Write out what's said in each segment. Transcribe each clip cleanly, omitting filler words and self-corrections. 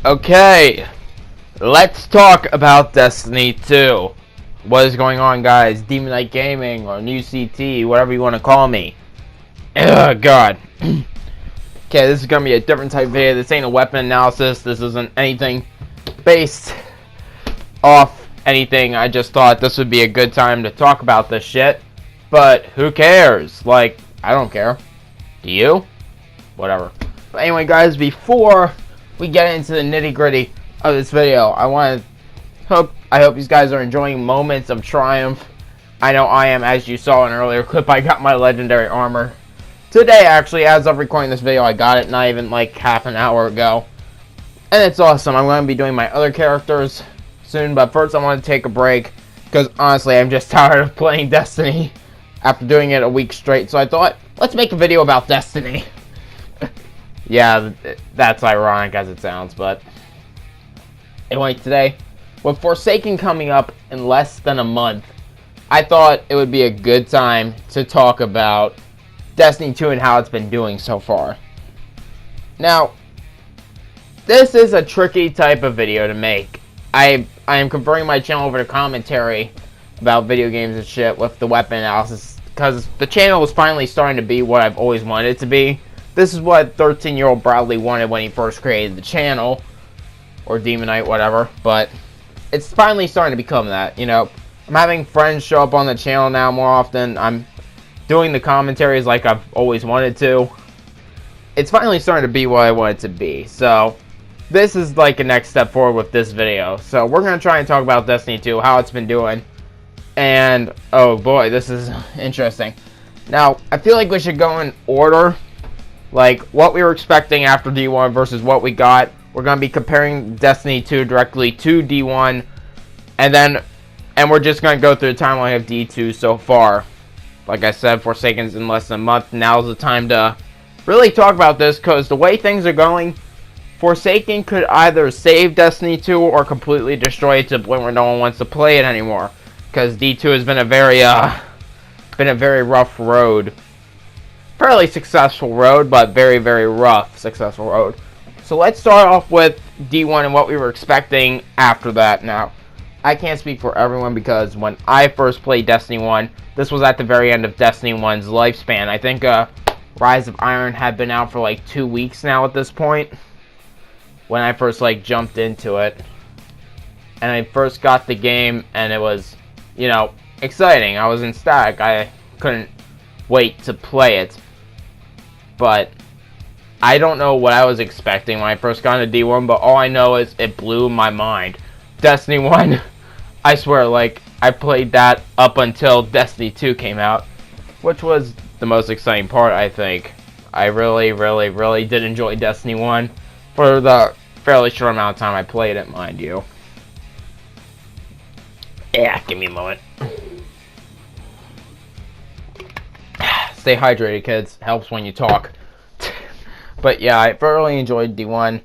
Okay, let's talk about Destiny 2. What is going on, guys? Demon Knight Gaming or New CT, whatever you want to call me. Oh God. Okay, this is gonna be a different type video. This ain't a weapon analysis. This isn't anything based off anything. I just thought this would be a good time to talk about this shit. But who cares? Like, I don't care. Do you? Whatever. But anyway, guys, before we get into the nitty-gritty of this video, I hope you guys are enjoying moments of triumph. I know I am. As you saw in an earlier clip, I got my legendary armor today. Actually, as of recording this video, I got it not even like half an hour ago, and it's awesome. I'm going to be doing my other characters soon, but first I want to take a break because honestly I'm just tired of playing Destiny after doing it a week straight. So I thought, let's make a video about Destiny. Yeah, that's ironic as it sounds, but anyway, today, with Forsaken coming up in less than a month, I thought it would be a good time to talk about Destiny 2 and how it's been doing so far. Now, this is a tricky type of video to make. I am converting my channel over to commentary about video games and shit with the weapon analysis because the channel was finally starting to be what I've always wanted it to be. This is what 13-year-old Bradley wanted when he first created the channel, or Demon Knight, whatever, but it's finally starting to become that, you know. I'm having friends show up on the channel now more often. I'm doing the commentaries like I've always wanted to. It's finally starting to be what I want it to be, so this is like a next step forward with this video. So we're going to try and talk about Destiny 2, how it's been doing, and oh boy, this is interesting. Now, I feel like we should go in order. Like, what we were expecting after D1 versus what we got. We're going to be comparing Destiny 2 directly to D1. And we're just going to go through the timeline of D2 so far. Like I said, Forsaken's in less than a month. Now's the time to really talk about this, because the way things are going, Forsaken could either save Destiny 2 or completely destroy it to the point where no one wants to play it anymore. Because D2 has been a very rough road. Fairly successful road, but very, very rough successful road. So let's start off with D1 and what we were expecting after that. Now, I can't speak for everyone because when I first played Destiny 1, this was at the very end of Destiny 1's lifespan. I think Rise of Iron had been out for like 2 weeks now at this point when I first like jumped into it. And I first got the game and it was, you know, exciting. I was ecstatic. I couldn't wait to play it. But I don't know what I was expecting when I first got into D1, but all I know is it blew my mind. Destiny 1, I swear, like, I played that up until Destiny 2 came out, which was the most exciting part, I think. I really, really, really did enjoy Destiny 1 for the fairly short amount of time I played it, mind you. Yeah, give me a moment. Stay hydrated, kids. Helps when you talk. But yeah, I thoroughly enjoyed D1.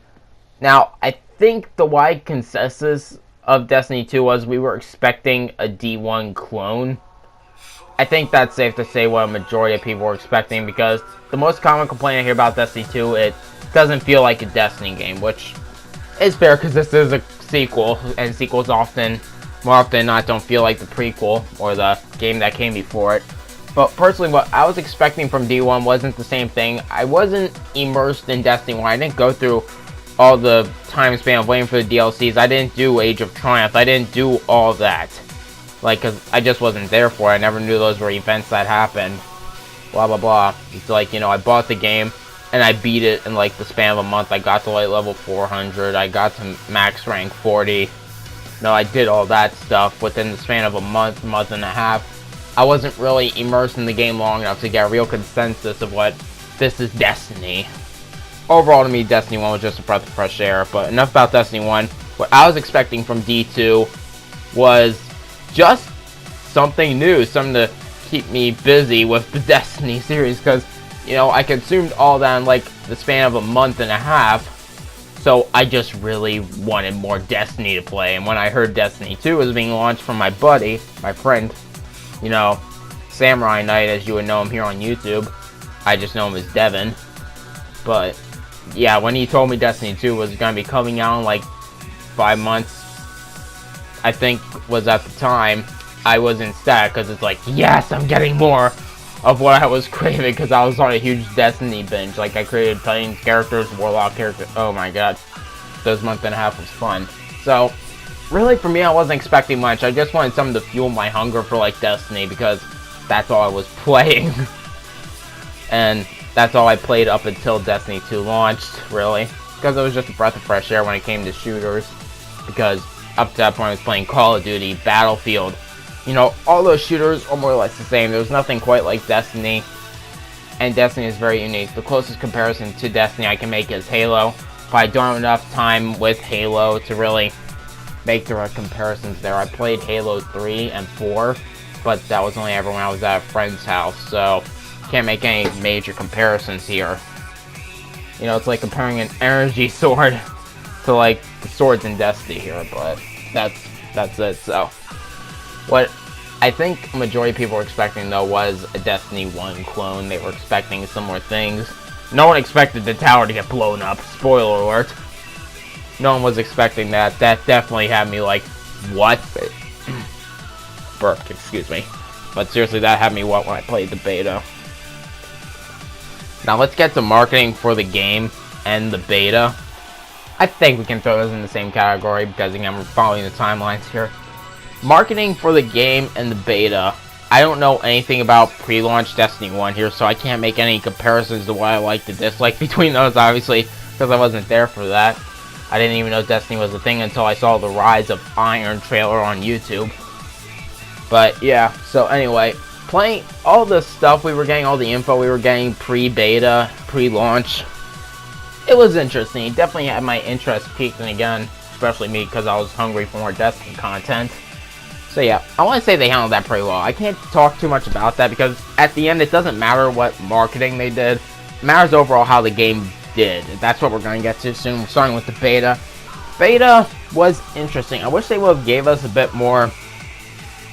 Now, I think the wide consensus of Destiny 2 was we were expecting a D1 clone. I think that's safe to say what a majority of people were expecting, because the most common complaint I hear about Destiny 2, it doesn't feel like a Destiny game, which is fair because this is a sequel, and sequels more often than not don't feel like the prequel or the game that came before it. But personally, what I was expecting from D1 wasn't the same thing. I wasn't immersed in Destiny 1. I didn't go through all the time span of waiting for the DLCs. I didn't do Age of Triumph. I didn't do all that. Like, because I just wasn't there for it. I never knew those were events that happened. Blah, blah, blah. It's like, you know, I bought the game and I beat it in like the span of a month. I got to like level 400. I got to max rank 40. No, I did all that stuff within the span of a month and a half. I wasn't really immersed in the game long enough to get a real consensus of what this is Destiny. Overall, to me, Destiny 1 was just a breath of fresh air, but enough about Destiny 1. What I was expecting from D2 was just something new, something to keep me busy with the Destiny series, because, you know, I consumed all that in like the span of a month and a half, so I just really wanted more Destiny to play. And when I heard Destiny 2 was being launched from my buddy, my friend, you know, Samurai Knight, as you would know him here on YouTube. I just know him as Devin. But yeah, when he told me Destiny 2 was going to be coming out in like 5 months, I think was at the time, I was ecstatic because it's like, yes, I'm getting more of what I was craving because I was on a huge Destiny binge. Like, I created Titan characters, Warlock characters. Oh my god, those month and a half was fun. So, really for me, I wasn't expecting much. I just wanted something to fuel my hunger for like Destiny because that's all I was playing. And that's all I played up until Destiny 2 launched, really. Because it was just a breath of fresh air when it came to shooters. Because up to that point I was playing Call of Duty, Battlefield. You know, all those shooters are more or less the same. There was nothing quite like Destiny. And Destiny is very unique. The closest comparison to Destiny I can make is Halo. But I don't have enough time with Halo to really make direct comparisons there. I played Halo 3 and 4. But that was only ever when I was at a friend's house. So can't make any major comparisons here. You know, it's like comparing an energy sword to like the swords in Destiny here, but that's it. So what I think a majority of people were expecting though was a Destiny 1 clone. They were expecting similar things. No one expected the tower to get blown up. Spoiler alert. No one was expecting that. That definitely had me like, what? Burped, excuse me. But seriously, that had me what when I played the beta. Now let's get to marketing for the game and the beta. I think we can throw those in the same category because again we're following the timelines here. Marketing for the game and the beta. I don't know anything about pre-launch Destiny 1 here, so I can't make any comparisons to what I like to dislike between those, obviously, because I wasn't there for that. I didn't even know Destiny was a thing until I saw the Rise of Iron trailer on YouTube. But yeah, so anyway, playing all the stuff we were getting, all the info we were getting pre-beta, pre-launch, it was interesting. It definitely had my interest peaked, and again, especially me, because I was hungry for more Destiny content. So yeah, I want to say they handled that pretty well. I can't talk too much about that, because at the end, it doesn't matter what marketing they did. It matters overall how the game did. That's what we're going to get to soon. We're starting with the beta. Beta was interesting. I wish they would have gave us a bit more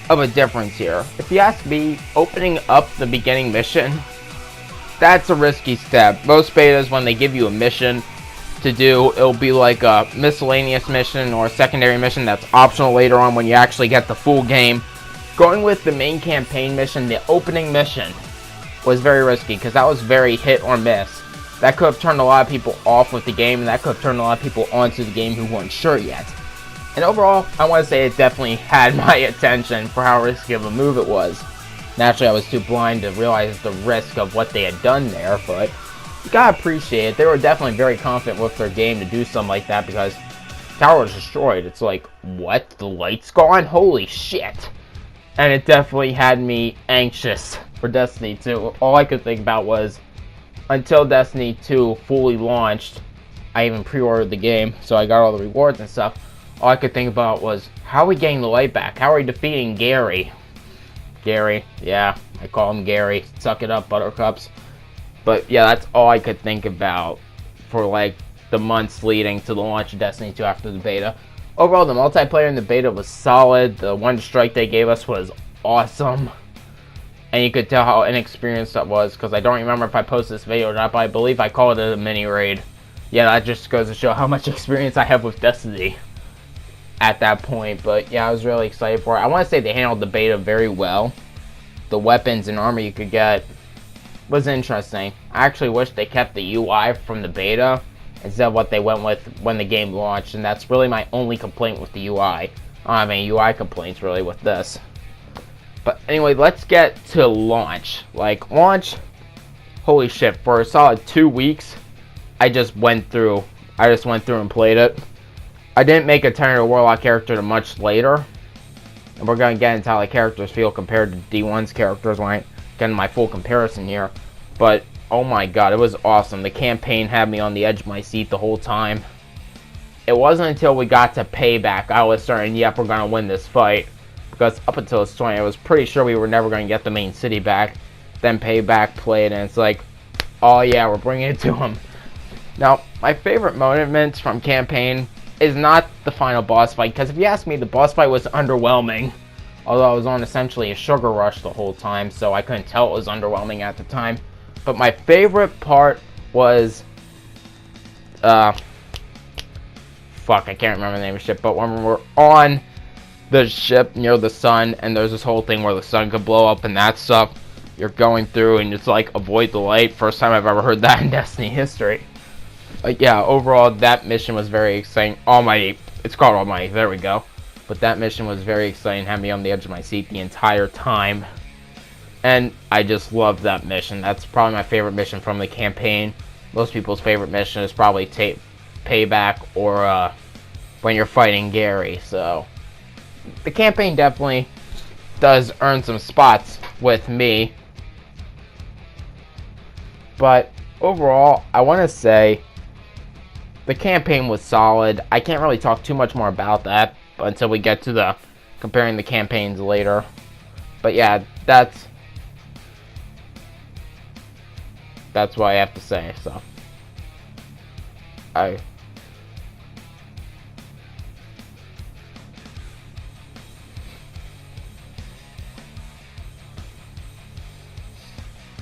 of a difference here. If you ask me, opening up the beginning mission, that's a risky step. Most betas, when they give you a mission to do, it'll be like a miscellaneous mission or a secondary mission that's optional later on when you actually get the full game. Going with the main campaign mission, the opening mission, was very risky because that was very hit or miss. That could have turned a lot of people off with the game, and that could have turned a lot of people onto the game who weren't sure yet. And overall, I want to say it definitely had my attention for how risky of a move it was. Naturally, I was too blind to realize the risk of what they had done there, but you gotta appreciate it. They were definitely very confident with their game to do something like that because the tower was destroyed. It's like, what? The light's gone? Holy shit. And it definitely had me anxious for Destiny 2. All I could think about was, until Destiny 2 fully launched, I even pre-ordered the game, so I got all the rewards and stuff. All I could think about was, how are we getting the light back? How are we defeating Gary? Gary, yeah, I call him Gary. Suck it up, Buttercups. But yeah, that's all I could think about for like the months leading to the launch of Destiny 2 after the beta. Overall, the multiplayer in the beta was solid. The one strike they gave us was awesome. And you could tell how inexperienced that was, because I don't remember if I posted this video or not, but I believe I called it a mini raid. Yeah, that just goes to show how much experience I have with Destiny at that point. But yeah, I was really excited for it. I want to say they handled the beta very well. The weapons and armor you could get was interesting. I actually wish they kept the UI from the beta instead of what they went with when the game launched, and that's really my only complaint with the UI. I don't have any UI complaints really with this. But anyway, let's get to launch. Like, launch, holy shit, for a solid 2 weeks, I just went through and played it. I didn't make a Titan Warlock character till much later, and we're going to get into how the characters feel compared to D1's characters when I get in my full comparison here. But, oh my god, it was awesome. The campaign had me on the edge of my seat the whole time. It wasn't until we got to Payback I was certain, yep, we're going to win this fight. Because up until this point, I was pretty sure we were never going to get the main city back. Then Payback played, and it's like, oh yeah, we're bringing it to him. Now, my favorite moments from campaign is not the final boss fight, because if you ask me, the boss fight was underwhelming. Although I was on essentially a sugar rush the whole time, so I couldn't tell it was underwhelming at the time. But my favorite part was fuck, I can't remember the name of the ship, but when we're on the ship near the sun, and there's this whole thing where the sun could blow up and that stuff, you're going through and it's like avoid the light. First time I've ever heard that in Destiny history. But yeah, overall that mission was very exciting. Almighty, it's called Almighty, there we go. But that mission was very exciting, had me on the edge of my seat the entire time. And I just loved that mission. That's probably my favorite mission from the campaign. Most people's favorite mission is probably Payback or when you're fighting Gary. So the campaign definitely does earn some spots with me. But overall, I want to say the campaign was solid. I can't really talk too much more about that until we get to the comparing the campaigns later. But yeah, that's what I have to say. So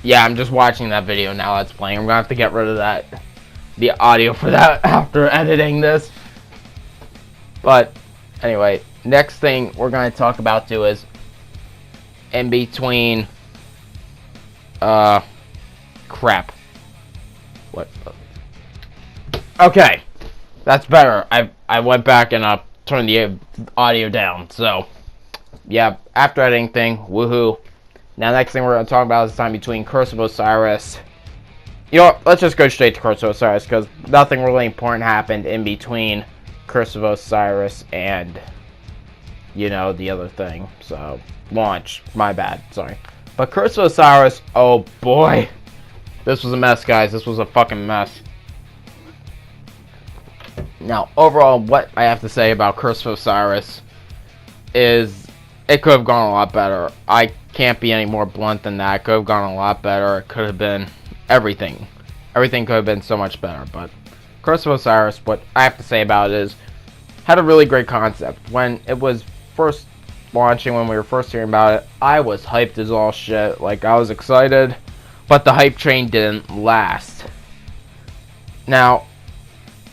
yeah, I'm just watching that video now that's playing. I'm gonna have to get rid of the audio for that after editing this. But anyway, next thing we're gonna talk about too is in between crap. What? Okay, that's better. I went back and turned the audio down. So yeah, after editing thing, woohoo. Now, next thing we're going to talk about is the time between Curse of Osiris. You know what? Let's just go straight to Curse of Osiris, because nothing really important happened in between Curse of Osiris and, you know, the other thing. So, launch. My bad. Sorry. But Curse of Osiris, oh boy. This was a mess, guys. This was a fucking mess. Now, overall, what I have to say about Curse of Osiris is it could have gone a lot better. I can't be any more blunt than that. It could have gone a lot better. It could have been everything. Everything could have been so much better. But Curse of Osiris, what I have to say about it is, had a really great concept. When it was first launching, when we were first hearing about it, I was hyped as all shit. Like, I was excited, but the hype train didn't last. Now,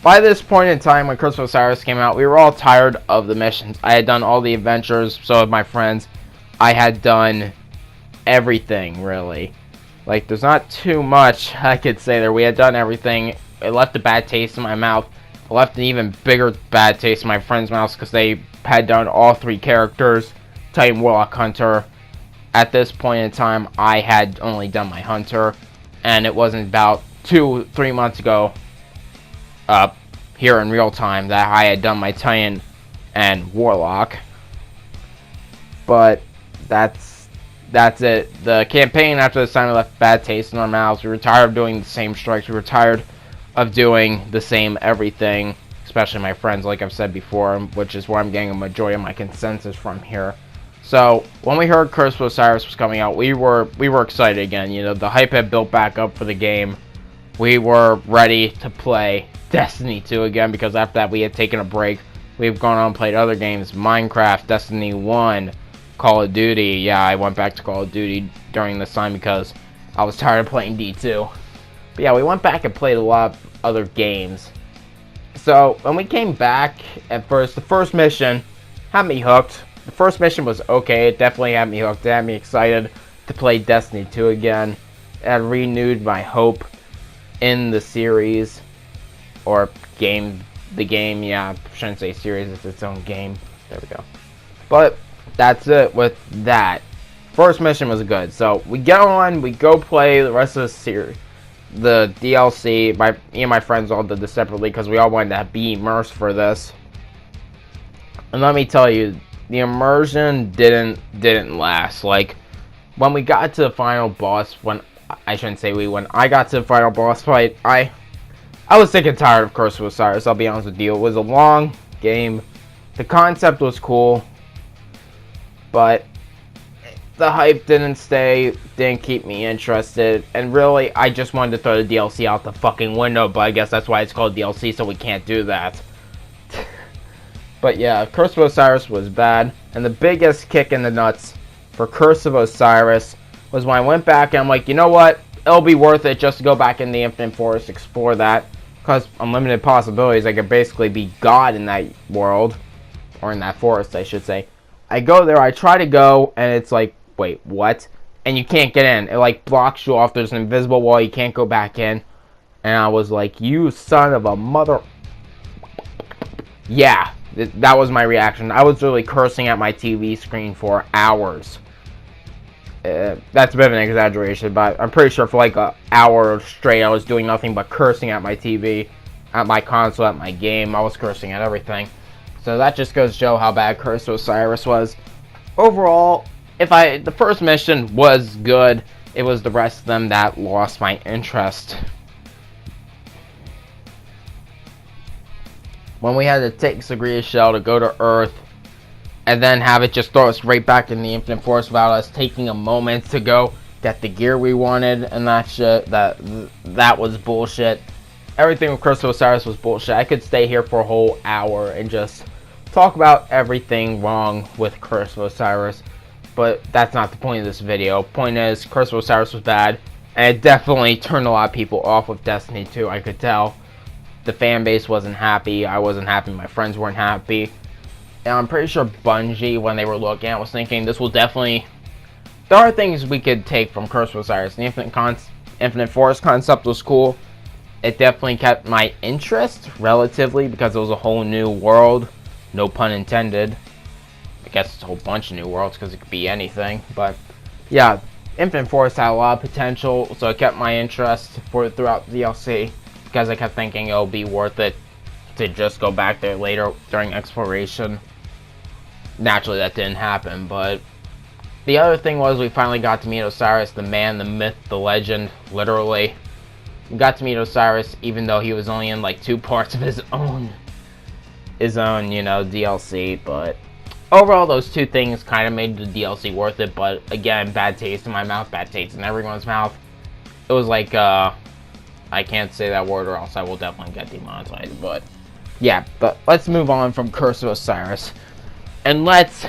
by this point in time, when Curse of Osiris came out, we were all tired of the missions. I had done all the adventures, so had my friends. I had done everything, really. Like, there's not too much I could say there. We had done everything. It left a bad taste in my mouth. It left an even bigger bad taste in my friends' mouths because they had done all three characters. Titan, Warlock, Hunter. At this point in time, I had only done my Hunter. And it wasn't about 2-3 months ago, here in real time, that I had done my Titan and Warlock. But that's it. The campaign after this time left bad taste in our mouths. We were tired of doing the same strikes. We were tired of doing the same everything, especially my friends, like I've said before, which is where I'm getting a majority of my consensus from here. So when we heard Curse of Osiris was coming out, we were excited again. You know, the hype had built back up for the game. We were ready to play Destiny 2 again, because after that we had taken a break. We've gone on and played other games, Minecraft, Destiny 1, Call of Duty. Yeah, I went back to Call of Duty during this time because I was tired of playing D2. But yeah, we went back and played a lot of other games. So when we came back, at first, the first mission had me hooked. The first mission was okay. It definitely had me hooked. It had me excited to play Destiny 2 again. It had renewed my hope in the series, or game. The game, yeah, I shouldn't say series, it's its own game. There we go. But that's it with that. First mission was good. So we get on, we go play the rest of the series. The DLC, me and my friends all did this separately because we all wanted to be immersed for this. And let me tell you, the immersion didn't last. Like, when we got to the final boss, when I got to the final boss fight, I was sick and tired of Curse of Osiris, I'll be honest with you. It was a long game. The concept was cool, but the hype didn't keep me interested. And really, I just wanted to throw the DLC out the fucking window, but I guess that's why it's called DLC, so we can't do that. But yeah, Curse of Osiris was bad. And the biggest kick in the nuts for Curse of Osiris was when I went back and I'm like, you know what? It'll be worth it just to go back in the Infinite Forest, explore that. because unlimited possibilities, I could basically be God in that world, or in that forest, I should say. I go there, I try to go, and it's like, wait, what? And you can't get in. It like blocks you off. There's an invisible wall. You can't go back in. And I was like, you son of a mother. Yeah, that was my reaction. I was really cursing at my TV screen for hours. That's a bit of an exaggeration, but I'm pretty sure for like an hour straight I was doing nothing but cursing at my TV, at my console, at my game. I was cursing at everything. So that just goes to show how bad Curse of Osiris was. Overall, the first mission was good, it was the rest of them that lost my interest. When we had to take Sagria's shell to go to Earth, and then have it just throw us right back in the Infinite Forest without us taking a moment to go get the gear we wanted, and that shit, that was bullshit. Everything with Curse of Osiris was bullshit. I could stay here for a whole hour and just talk about everything wrong with Curse of Osiris, but that's not the point of this video. Point is, Curse of Osiris was bad, and it definitely turned a lot of people off with Destiny 2, I could tell. The fan base wasn't happy, I wasn't happy, my friends weren't happy. And I'm pretty sure Bungie, when they were looking at it, was thinking this will definitely... There are things we could take from Curse of Osiris. The Infinite Forest concept was cool. It definitely kept my interest, relatively, because it was a whole new world. No pun intended. I guess it's a whole bunch of new worlds, because it could be anything. But, yeah, Infinite Forest had a lot of potential, so it kept my interest throughout the DLC. Because I kept thinking it'll be worth it to just go back there later during exploration. Naturally, that didn't happen, but the other thing was we finally got to meet Osiris, the man, the myth, the legend, literally. We got to meet Osiris, even though he was only in like 2 parts of his own, you know, DLC, but overall, those 2 things kind of made the DLC worth it, but again, bad taste in my mouth, bad taste in everyone's mouth. It was like, I can't say that word or else I will definitely get demonetized, but yeah, but let's move on from Curse of Osiris. And let's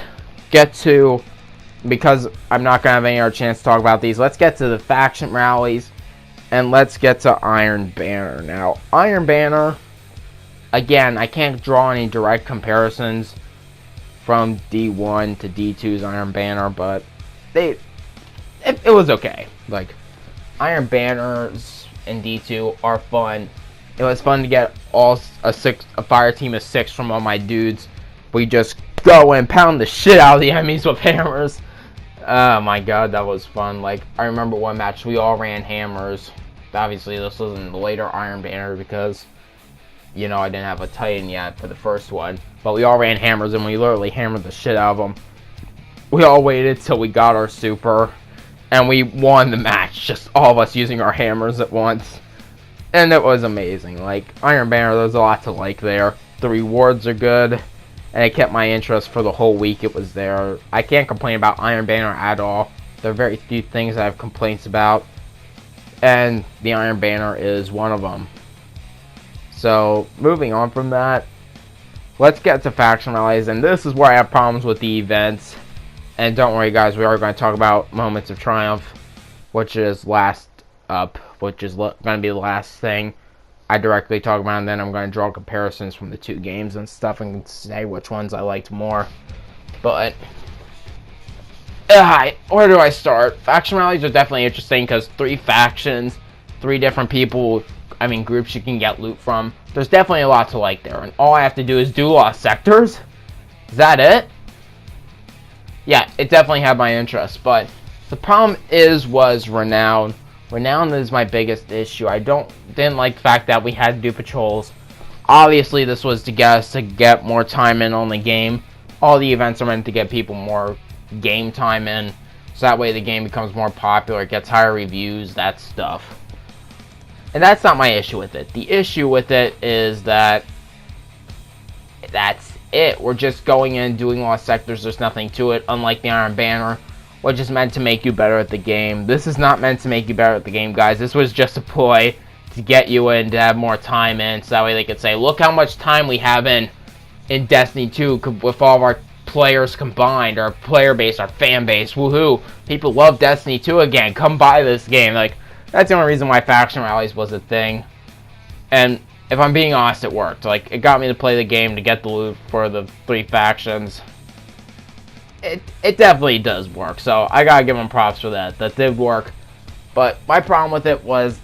get to, because I'm not going to have any other chance to talk about these, let's get to the faction rallies, and let's get to Iron Banner. Now, Iron Banner, again, I can't draw any direct comparisons from D1 to D2's Iron Banner, but it was okay. Like, Iron Banners in D2 are fun. It was fun to get a fire team of 6 from all my dudes. We just go and pound the shit out of the enemies with hammers. Oh my god, that was fun. Like, I remember one match, we all ran hammers. Obviously, this was in the later Iron Banner because, you know, I didn't have a Titan yet for the first one. But we all ran hammers and we literally hammered the shit out of them. We all waited till we got our super. And we won the match, just all of us using our hammers at once. And it was amazing. Like, Iron Banner, there's a lot to like there. The rewards are good. And it kept my interest for the whole week it was there. I can't complain about Iron Banner at all. There are very few things I have complaints about. And the Iron Banner is one of them. So, moving on from that, let's get to faction rallies. And this is where I have problems with the events. And don't worry guys, we are going to talk about Moments of Triumph, which is last up, which is going to be the last thing I directly talk about, and then I'm going to draw comparisons from the 2 games and stuff and say which ones I liked more. But, where do I start? Faction rallies are definitely interesting because 3 factions, 3 different people, groups you can get loot from. There's definitely a lot to like there, and all I have to do is do lost sectors. Is that it? Yeah, it definitely had my interest, but the problem was Renown. Renown is my biggest issue. I didn't like the fact that we had to do patrols. Obviously, this was to get us to get more time in on the game. All the events are meant to get people more game time in, so that way the game becomes more popular, it gets higher reviews, that stuff. And that's not my issue with it. The issue with it is that that's it. We're just going in, doing lost sectors, there's nothing to it, unlike the Iron Banner, which is meant to make you better at the game. This is not meant to make you better at the game, guys. This was just a ploy to get you in, to have more time in, so that way they could say, look how much time we have in Destiny 2 with all of our players combined, our player base, our fan base, woohoo, people love Destiny 2 again, come buy this game. Like, that's the only reason why faction rallies was a thing. And if I'm being honest, it worked. Like, it got me to play the game to get the loot for the 3 factions. It definitely does work, so I gotta give them props for that. That did work. But my problem with it was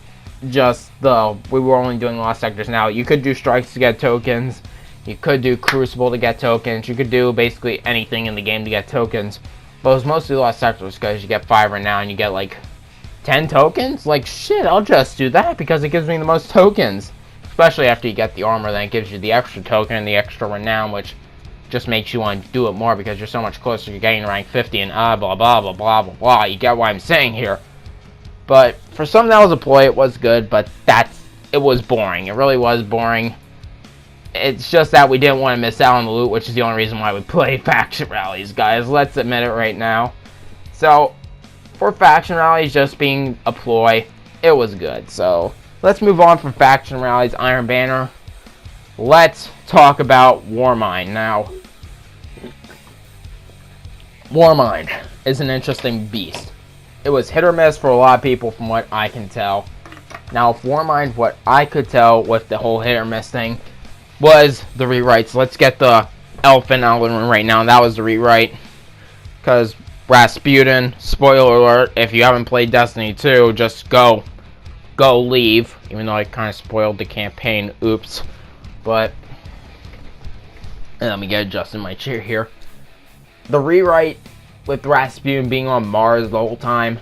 just we were only doing lost sectors. Now, you could do strikes to get tokens. You could do crucible to get tokens. You could do basically anything in the game to get tokens. But it was mostly lost sectors because you get 5 renown and you get like 10 tokens. Like, shit, I'll just do that because it gives me the most tokens. Especially after you get the armor, then it gives you the extra token and the extra renown, which just makes you want to do it more because you're so much closer to getting rank 50 and blah blah blah blah blah blah. You get what I'm saying here. But for some that was a ploy, it was good, but it was boring. It really was boring. It's just that we didn't want to miss out on the loot, which is the only reason why we play faction rallies, guys. Let's admit it right now. So, for faction rallies just being a ploy, it was good. So, let's move on from faction rallies, Iron Banner. Let's talk about Warmind. Now, Warmind is an interesting beast. It was hit or miss for a lot of people from what I can tell. Now, with Warmind, what I could tell with the whole hit or miss thing was the rewrites. Let's get the elephant out of the room right now. That was the rewrite. Because Rasputin, spoiler alert, if you haven't played Destiny 2, just go leave. Even though I kind of spoiled the campaign. Oops. But let me get adjusted in my chair here. The rewrite with Rasputin being on Mars the whole time,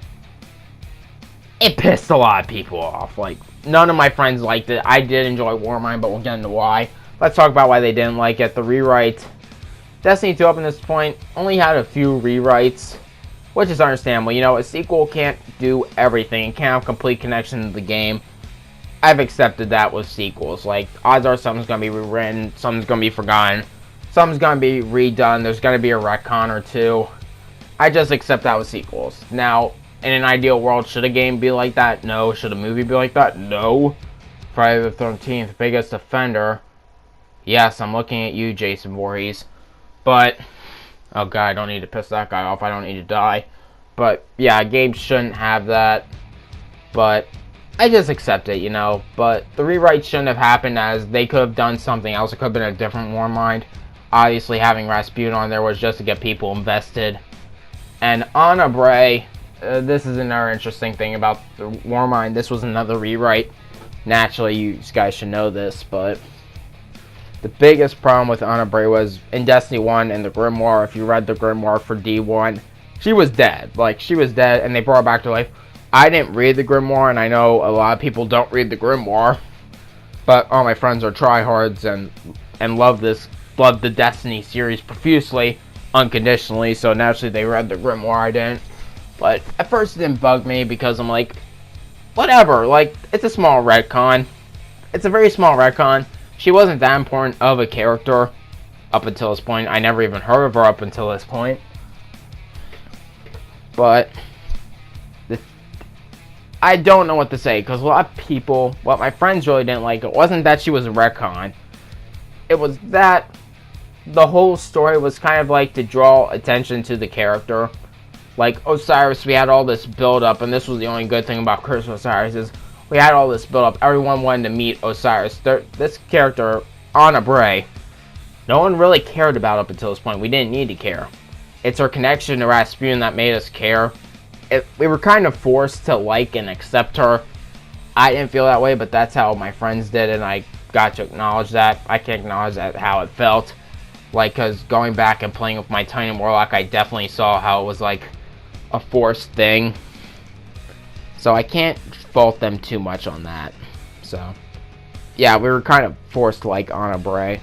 it pissed a lot of people off. Like, none of my friends liked it. I did enjoy Warmind, but we'll get into why. Let's talk about why they didn't like it. The rewrite. Destiny 2 up to this point only had a few rewrites, which is understandable. You know, a sequel can't do everything. It can't have complete connection to the game. I've accepted that with sequels. Like, odds are something's going to be rewritten, something's going to be forgotten, something's going to be redone, there's going to be a retcon or two. I just accept that with sequels. Now, in an ideal world, should a game be like that? No. Should a movie be like that? No. Friday the 13th, biggest offender. Yes, I'm looking at you, Jason Voorhees. But, oh god, I don't need to piss that guy off. I don't need to die. But, yeah, games shouldn't have that. But I just accept it, you know. But the rewrite shouldn't have happened, as they could have done something else. It could have been a different Warmind. Obviously, having Rasputin on there was just to get people invested. And Anna Bray, this is another interesting thing about the Warmind. This was another rewrite. Naturally, you guys should know this, but the biggest problem with Anna Bray was in Destiny 1 and the Grimoire. If you read the Grimoire for D1, she was dead. Like, she was dead, and they brought her back to life. I didn't read the Grimoire, and I know a lot of people don't read the Grimoire, but all my friends are tryhards and love the Destiny series profusely, unconditionally, so naturally they read the Grimoire. I didn't. But at first it didn't bug me because I'm like, whatever, like, it's a small retcon. It's a very small retcon. She wasn't that important of a character up until this point. I never even heard of her up until this point. But I don't know what to say, because a lot of people, well, my friends really didn't like it. It wasn't that she was a retcon. It was that the whole story was kind of like to draw attention to the character. Like Osiris, we had all this build up, and this was the only good thing about Curse of Osiris is we had all this build up. Everyone wanted to meet Osiris. This character, Anna Bray, no one really cared about up until this point. We didn't need to care. It's her connection to Rasputin that made us care. We were kind of forced to like and accept her. I didn't feel that way, but that's how my friends did, and I got to acknowledge that. I can acknowledge that how it felt. Like, because going back and playing with my Titan Warlock, I definitely saw how it was like a forced thing. So I can't fault them too much on that. So, yeah, we were kind of forced to like Anna Bray.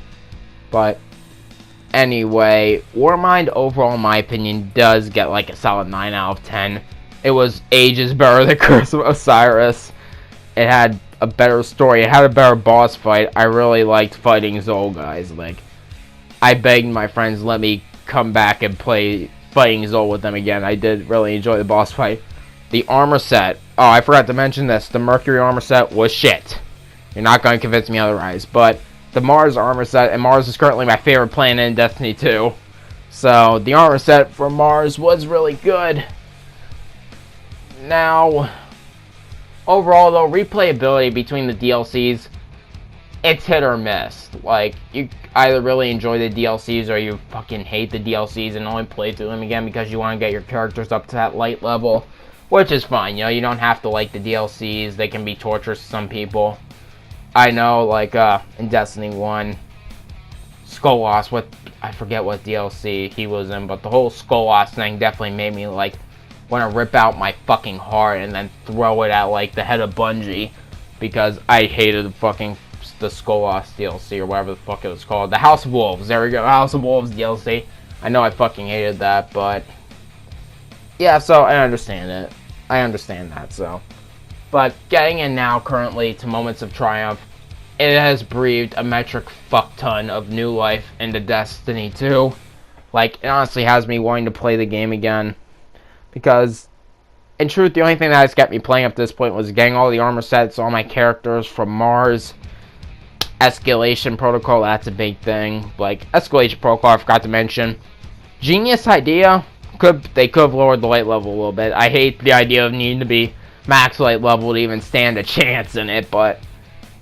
But anyway, Warmind overall, in my opinion, does get like a solid 9 out of 10. It was ages better than Curse of Osiris. It had a better story. It had a better boss fight. I really liked fighting Zol, guys. Like, I begged my friends, let me come back and play fighting Zol with them again. I did really enjoy the boss fight. The armor set. Oh, I forgot to mention this. The Mercury armor set was shit. You're not going to convince me otherwise. But the Mars armor set, and Mars is currently my favorite planet in Destiny 2. So, the armor set for Mars was really good. Now, overall though, replayability between the DLCs it's hit or miss. Like, you either really enjoy the DLCs or you fucking hate the DLCs and only play through them again because you want to get your characters up to that light level, which is fine. You know, you don't have to like the DLCs. They can be torturous to some people. I know, like, in Destiny 1, Skolas, I forget what DLC he was in, but the whole Skolas thing definitely made me, like, want to rip out my fucking heart and then throw it at, like, the head of Bungie, because I hated the Skolas DLC, or whatever the fuck it was called. The House of Wolves, there we go, House of Wolves DLC. I know I fucking hated that, but yeah, so I understand it. I understand that, so. But getting in now, currently, to Moments of Triumph, it has breathed a metric fuck ton of new life into Destiny 2. Like, it honestly has me wanting to play the game again. Because, in truth, the only thing that has kept me playing up to this point was getting all the armor sets, all my characters from Mars. Escalation Protocol, that's a big thing. Like, Escalation Protocol, I forgot to mention. Genius idea. They could have lowered the light level a little bit. I hate the idea of needing to be max light level to even stand a chance in it, but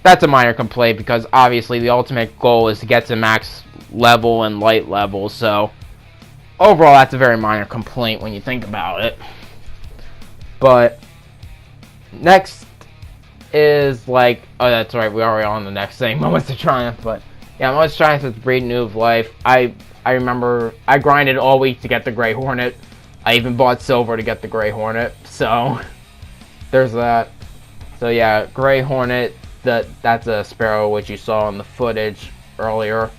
that's a minor complaint because obviously the ultimate goal is to get to max level and light level, so overall that's a very minor complaint when you think about it. But next is, like, oh, that's right, we already on the next thing, Moments of Triumph. But yeah, Moments of Triumph is breed new life. I remember I grinded all week to get the Grey Hornet. I even bought silver to get the Grey Hornet, so there's that. So yeah, Grey Hornet, that's a Sparrow, which you saw in the footage earlier.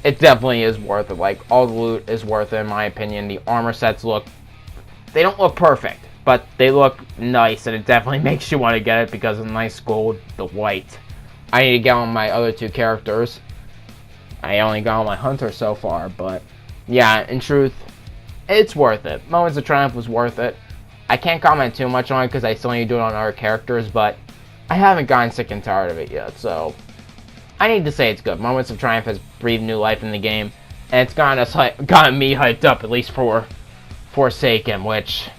It definitely is worth it. Like, all the loot is worth it in my opinion. The armor sets they don't look perfect, but they look nice, and it definitely makes you want to get it because of the nice gold, the white. I need to get on my other two characters. I only got on my hunter so far, but yeah, in truth, it's worth it. Moments of Triumph was worth it. I can't comment too much on it because I still need to do it on other characters, but I haven't gotten sick and tired of it yet, so I need to say it's good. Moments of Triumph has breathed new life in the game, and it's gotten me hyped up, at least for Forsaken, which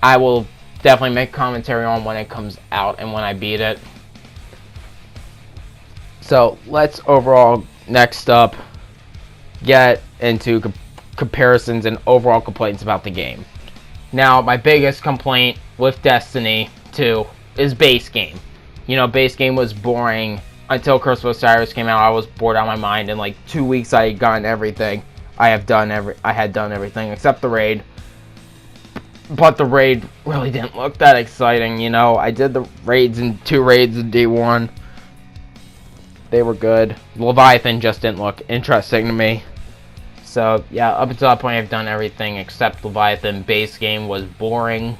I will definitely make commentary on when it comes out and when I beat it. So let's overall, next up, get into comparisons and overall complaints about the game. Now, my biggest complaint with Destiny 2 is base game. You know, base game was boring until Curse of Osiris came out. I was bored out of my mind. In like 2 weeks, I had gotten everything. I had done everything except the raid. But the raid really didn't look that exciting. You know, I did the raids in 2 raids in D1. They were good. Leviathan just didn't look interesting to me. So yeah, up until that point, I've done everything except Leviathan. Base game was boring.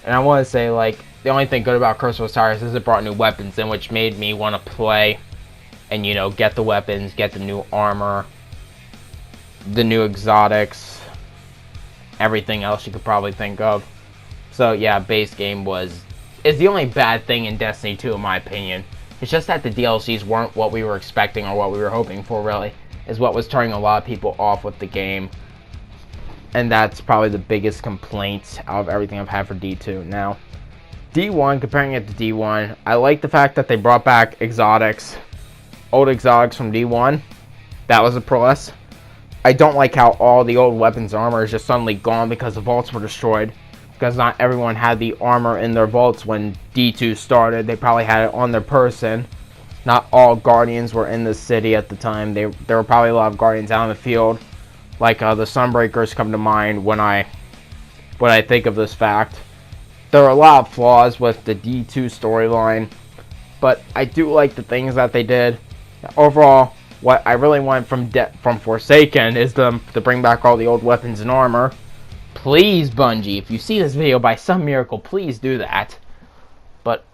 And I want to say, like, the only thing good about Curse of Osiris is it brought new weapons in, which made me want to play and, you know, get the weapons, get the new armor, the new exotics, everything else you could probably think of. So yeah, base game is the only bad thing in Destiny 2 in my opinion. It's just that the DLCs weren't what we were expecting or what we were hoping for, really, is what was turning a lot of people off with the game. And that's probably the biggest complaint out of everything I've had for D2. Now, D1, comparing it to D1, I like the fact that they brought back exotics, old exotics from D1. That was a plus. I don't like how all the old weapons armor is just suddenly gone because the vaults were destroyed. Because not everyone had the armor in their vaults when D2 started. They probably had it on their person. Not all Guardians were in the city at the time. There were probably a lot of Guardians out in the field. Like the Sunbreakers come to mind when I think of this fact. There are a lot of flaws with the D2 storyline, but I do like the things that they did. Overall, what I really want from Forsaken is to bring back all the old weapons and armor. Please, Bungie, if you see this video by some miracle, please do that. But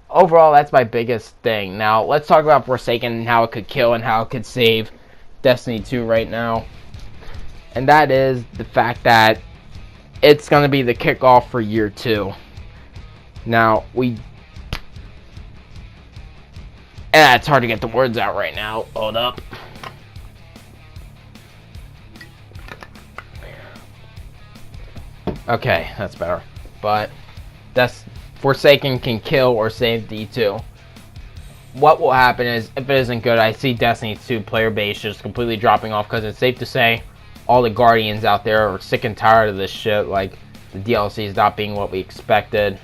overall, that's my biggest thing. Now, let's talk about Forsaken and how it could kill and how it could save Destiny 2 right now. And that is the fact that it's going to be the kickoff for year 2. Now, it's hard to get the words out right now. Hold up. Okay, that's better. But Forsaken can kill or save D2. what will happen is, if it isn't good, I see Destiny 2 player base just completely dropping off, because it's safe to say all the Guardians out there are sick and tired of this shit, like the DLC is not being what we expected.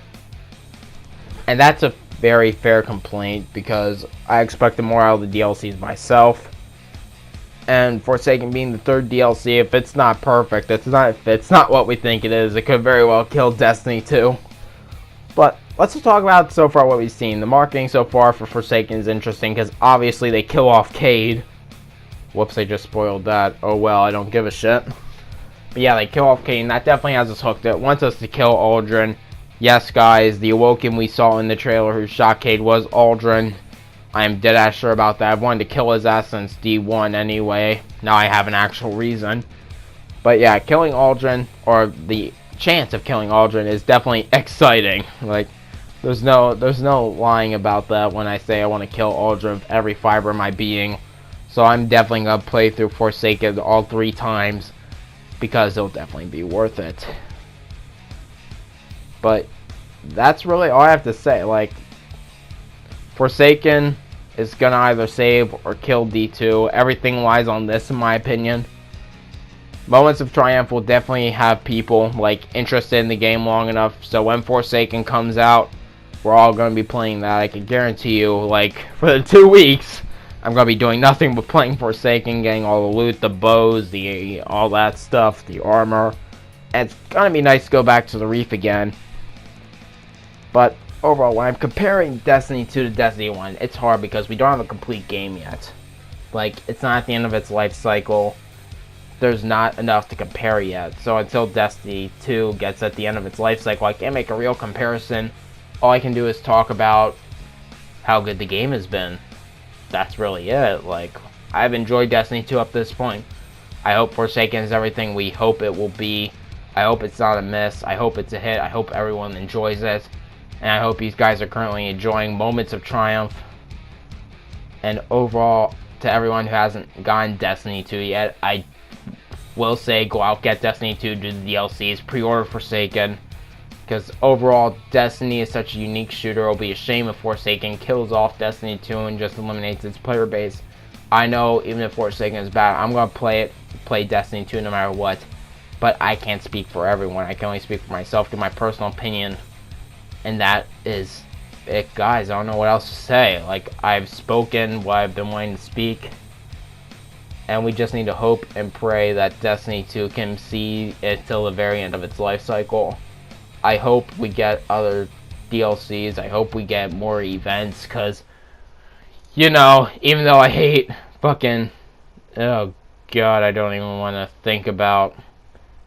And that's a very fair complaint, because I expected more out of the DLCs myself. And Forsaken being the third DLC, if it's not perfect, if it's not what we think it is, it could very well kill Destiny 2. But let's just talk about so far what we've seen. The marketing so far for Forsaken is interesting, because obviously they kill off Cade. Whoops, I just spoiled that. Oh well, I don't give a shit. But yeah, they kill off Cade, and that definitely has us hooked. It wants us to kill Aldrin. Yes, guys, the Awoken we saw in the trailer who shot Cade was Aldrin. I am dead ass sure about that. I've wanted to kill his ass since D1 anyway. Now I have an actual reason. But yeah, killing Aldrin, or the chance of killing Aldrin, is definitely exciting. Like, there's no lying about that when I say I want to kill Aldrin with every fiber of my being. So I'm definitely going to play through Forsaken all 3 times, because it'll definitely be worth it. But that's really all I have to say. Like, Forsaken is gonna either save or kill D2. Everything lies on this, in my opinion. Moments of Triumph will definitely have people like interested in the game long enough, so when Forsaken comes out, we're all gonna be playing that. I can guarantee you, like, for the 2 weeks, I'm gonna be doing nothing but playing Forsaken, getting all the loot, the bows, all that stuff, the armor. And it's gonna be nice to go back to the Reef again. But overall, when I'm comparing Destiny 2 to Destiny 1, it's hard because we don't have a complete game yet. Like, it's not at the end of its life cycle. There's not enough to compare yet. So until Destiny 2 gets at the end of its life cycle, I can't make a real comparison. All I can do is talk about how good the game has been. That's really it. Like, I've enjoyed Destiny 2 up to this point. I hope Forsaken is everything we hope it will be. I hope it's not a miss. I hope it's a hit. I hope everyone enjoys it. And I hope you guys are currently enjoying Moments of Triumph. And overall, to everyone who hasn't gotten Destiny 2 yet, I will say go out, get Destiny 2, do the DLCs, pre-order Forsaken. Because overall, Destiny is such a unique shooter. It'll be a shame if Forsaken kills off Destiny 2 and just eliminates its player base. I know, even if Forsaken is bad, I'm going to play Destiny 2 no matter what. But I can't speak for everyone. I can only speak for myself, give my personal opinion. And that is it, guys. I don't know what else to say. Like, I've spoken what I've been wanting to speak. And we just need to hope and pray that Destiny 2 can see it till the very end of its life cycle. I hope we get other DLCs. I hope we get more events. Because, you know, even though I hate fucking... Oh, God, I don't even want to think about,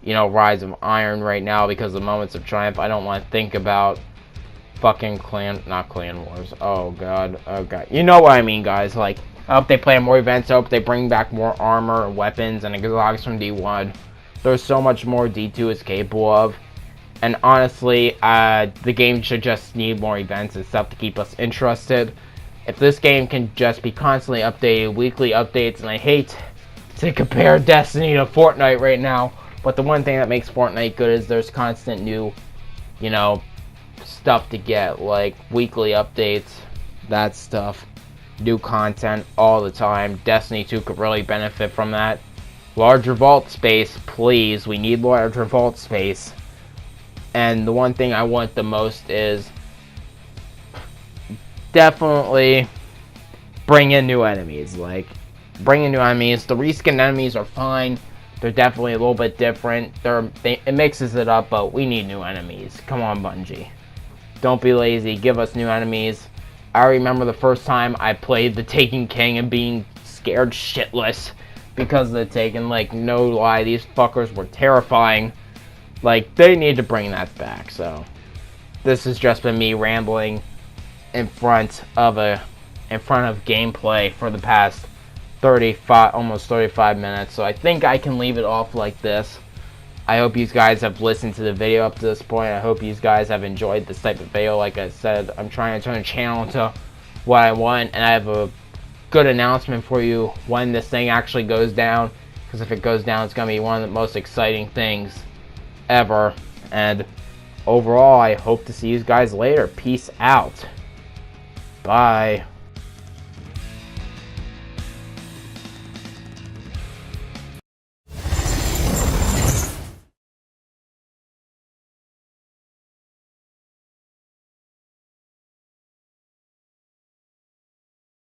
you know, Rise of Iron right now because of Moments of Triumph. I don't want to think about fucking not Clan Wars. Oh god. You know what I mean, guys. Like, I hope they play more events. I hope they bring back more armor and weapons and exotics from D1. There's so much more D2 is capable of. And honestly, the game should just need more events and stuff to keep us interested. If this game can just be constantly updated, weekly updates, and I hate to compare Destiny to Fortnite right now, but the one thing that makes Fortnite good is there's constant new, you know, stuff to get, like weekly updates, that stuff, new content all the time. Destiny 2 could really benefit from that. Larger vault space, please. We need larger vault space. And the one thing I want the most is definitely bring in new enemies. Like, bring in new enemies. The reskin enemies are fine. They're definitely a little bit different. It mixes it up, but we need new enemies. Come on, Bungie. Don't be lazy. Give us new enemies. I remember the first time I played the Taken King and being scared shitless because of the Taken. Like, no lie, these fuckers were terrifying. Like, they need to bring that back. So, this has just been me rambling in front of gameplay for the past almost 35 minutes. So I think I can leave it off like this. I hope you guys have listened to the video up to this point. I hope you guys have enjoyed this type of video. Like I said, I'm trying to turn the channel into what I want, and I have a good announcement for you when this thing actually goes down, because if it goes down, it's going to be one of the most exciting things ever. And overall, I hope to see you guys later. Peace out. Bye.